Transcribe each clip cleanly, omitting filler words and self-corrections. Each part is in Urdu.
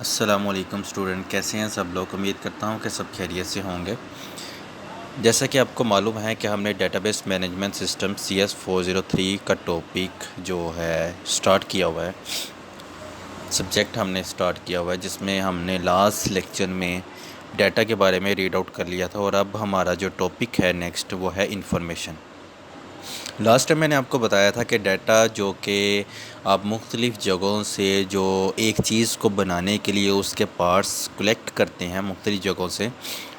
السلام علیکم اسٹوڈنٹ، کیسے ہیں سب لوگ؟ امید کرتا ہوں کہ سب خیریت سے ہوں گے۔ جیسا کہ آپ کو معلوم ہے کہ ہم نے data base management system CS403 کا ٹاپک جو ہے سٹارٹ کیا ہوا ہے، سبجیکٹ ہم نے سٹارٹ کیا ہوا ہے، جس میں ہم نے لاسٹ لیکچر میں ڈیٹا کے بارے میں ریڈ آؤٹ کر لیا تھا، اور اب ہمارا جو ٹاپک ہے نیکسٹ وہ ہے انفارمیشن۔ لاسٹ ٹائم میں نے آپ کو بتایا تھا کہ ڈیٹا جو کہ آپ مختلف جگہوں سے جو ایک چیز کو بنانے کے لیے اس کے پارٹس کلیکٹ کرتے ہیں مختلف جگہوں سے،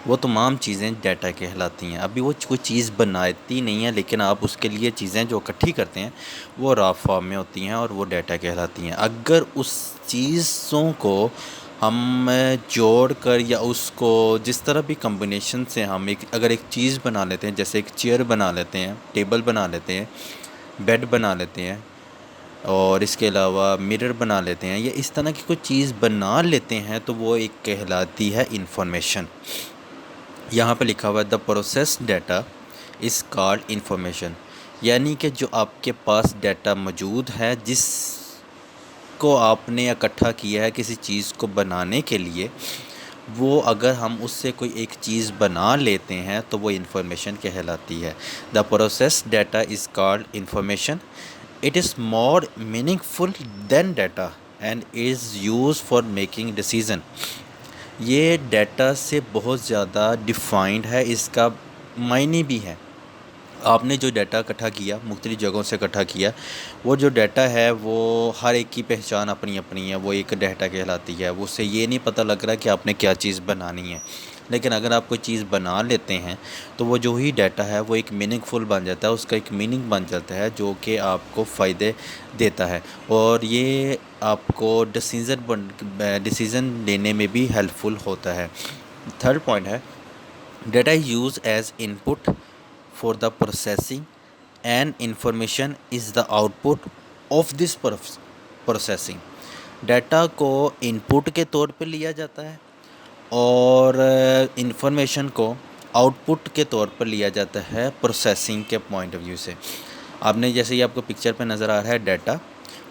وہ تمام چیزیں ڈیٹا کہلاتی ہیں۔ ابھی وہ کوئی چیز بناتی نہیں ہے، لیکن آپ اس کے لیے چیزیں جو اکٹھی کرتے ہیں وہ را فارم میں ہوتی ہیں اور وہ ڈیٹا کہلاتی ہیں۔ اگر اس چیزوں کو ہم جوڑ کر یا اس کو جس طرح بھی کمبینیشن سے ہم اگر ایک چیز بنا لیتے ہیں، جیسے ایک چیئر بنا لیتے ہیں، ٹیبل بنا لیتے ہیں، بیڈ بنا لیتے ہیں، اور اس کے علاوہ مرر بنا لیتے ہیں، یا اس طرح کی کوئی چیز بنا لیتے ہیں، تو وہ ایک کہلاتی ہے انفارمیشن۔ یہاں پہ لکھا ہوا ہے the process data is called information, یعنی کہ جو آپ کے پاس ڈیٹا موجود ہے جس کو آپ نے اکٹھا کیا ہے کسی چیز کو بنانے کے لیے، وہ اگر ہم اس سے کوئی ایک چیز بنا لیتے ہیں تو وہ انفارمیشن کہلاتی ہے۔ The process data is called information, it is more meaningful than data and is use for making decision. یہ ڈیٹا سے بہت زیادہ ڈیفائنڈ ہے، اس کا معنی بھی ہے۔ آپ نے جو ڈیٹا اکٹھا کیا، مختلف جگہوں سے اکٹھا کیا، وہ جو ڈیٹا ہے وہ ہر ایک کی پہچان اپنی اپنی ہے، وہ ایک ڈیٹا کہلاتی ہے۔ اس سے یہ نہیں پتہ لگ رہا کہ آپ نے کیا چیز بنانی ہے، لیکن اگر آپ کوئی چیز بنا لیتے ہیں تو وہ جو ہی ڈیٹا ہے وہ ایک میننگ فل بن جاتا ہے، اس کا ایک میننگ بن جاتا ہے جو کہ آپ کو فائدے دیتا ہے، اور یہ آپ کو ڈیسیزن لینے میں بھی ہیلپ فل ہوتا ہے۔ تھرڈ پوائنٹ ہے data use as in put for the processing and information is the output of this processing۔ Data کو ان پٹ کے طور پہ لیا جاتا ہے اور انفارمیشن کو آؤٹ پٹ کے طور پر لیا جاتا ہے پروسیسنگ کے پوائنٹ آف ویو سے۔ آپ نے جیسے یہ آپ کو پکچر پہ نظر آ رہا ہے ڈیٹا،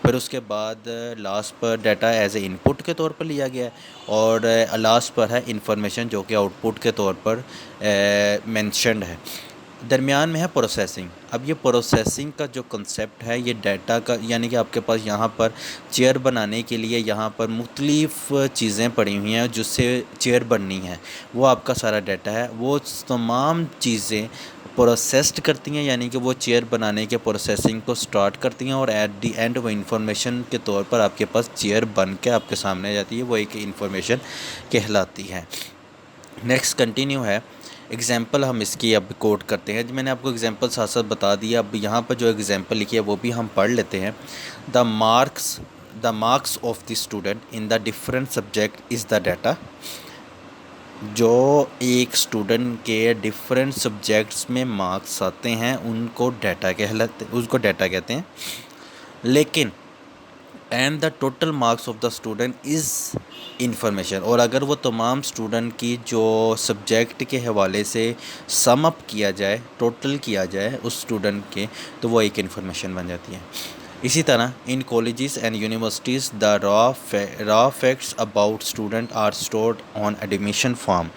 پھر اس کے بعد لاسٹ پر data as a input کے طور پر لیا گیا ہے، اور لاسٹ پر ہے انفارمیشن جو کہ آؤٹ پٹ کے طور پر مینشنڈ ہے۔ درمیان میں ہے پروسیسنگ۔ اب یہ پروسیسنگ کا جو کنسیپٹ ہے یہ ڈیٹا کا، یعنی کہ آپ کے پاس یہاں پر چیئر بنانے کے لیے یہاں پر مختلف چیزیں پڑی ہوئی ہیں جس سے چیئر بننی ہے، وہ آپ کا سارا ڈیٹا ہے، وہ تمام چیزیں پروسیسڈ کرتی ہیں، یعنی کہ وہ چیئر بنانے کے پروسیسنگ کو سٹارٹ کرتی ہیں، اور ایٹ دی اینڈ وہ انفارمیشن کے طور پر آپ کے پاس چیئر بن کے آپ کے سامنے آ جاتی ہے، وہ ایک انفارمیشن کہلاتی ہے۔ نیکسٹ کنٹینیو ہے ایگزامپل، ہم اس کی اب کوٹ کرتے ہیں۔ میں نے آپ کو ایگزامپل ساتھ ساتھ بتا دیا، اب یہاں پر جو ایگزامپل لکھی ہے وہ بھی ہم پڑھ لیتے ہیں۔ The marks of the student in the different subject is the data. جو ایک اسٹوڈنٹ کے ڈفرینٹ سبجیکٹس میں مارکس آتے ہیں ان کو ڈیٹا کہتے ہیں، لیکن and the total marks of the student is information, اور اگر وہ تمام اسٹوڈنٹ کی جو سبجیکٹ کے حوالے سے سم اپ کیا جائے، ٹوٹل کیا جائے اس اسٹوڈنٹ کے، تو وہ ایک انفارمیشن بن جاتی ہے۔ اسی طرح in colleges and universities the raw facts about student are stored on admission form.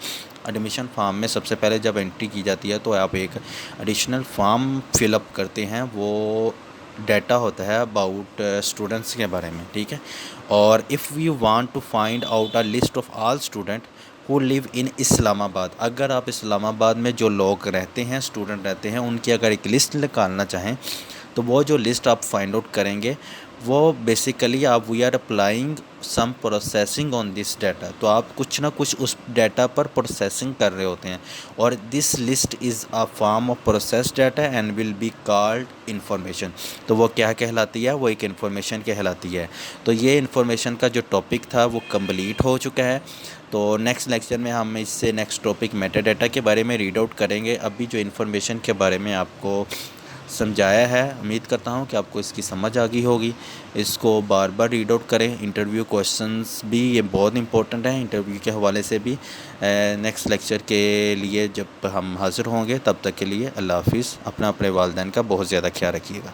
Admission form میں سب سے پہلے جب انٹری کی جاتی ہے تو آپ ایک ایڈیشنل فارم فل اپ کرتے ہیں، وہ ڈیٹا ہوتا ہے اباؤٹ اسٹوڈنٹس کے بارے میں، ٹھیک ہے۔ اور if you want to find out a list of all student who live in Islamabad, اگر آپ اسلام آباد میں جو لوگ رہتے ہیں، اسٹوڈنٹ رہتے ہیں، ان کی اگر ایک لسٹ نکالنا چاہیں تو وہ جو لسٹ آپ فائنڈ آؤٹ کریں گے وہ بیسیکلی آپ we are applying some processing on this data, تو آپ کچھ نہ کچھ اس ڈیٹا پر پروسیسنگ کر رہے ہوتے ہیں، اور this list is a form of process data and will be called information. تو وہ کیا کہلاتی ہے؟ وہ ایک انفارمیشن کہلاتی ہے۔ تو یہ انفارمیشن کا جو ٹاپک تھا وہ کمپلیٹ ہو چکا ہے۔ تو نیکسٹ لیکچر میں ہم اس سے نیکسٹ ٹاپک میٹا ڈیٹا کے بارے میں ریڈ آؤٹ کریں گے۔ ابھی جو انفارمیشن کے بارے میں آپ کو سمجھایا ہے، امید کرتا ہوں کہ آپ کو اس کی سمجھ آ گئی ہوگی۔ اس کو بار بار ریڈ آؤٹ کریں۔ انٹرویو کویشچنس بھی یہ بہت امپورٹنٹ ہیں، انٹرویو کے حوالے سے بھی۔ نیکسٹ لیکچر کے لیے جب ہم حاضر ہوں گے تب تک کے لیے اللہ حافظ۔ اپنے والدین کا بہت زیادہ خیال رکھیے گا۔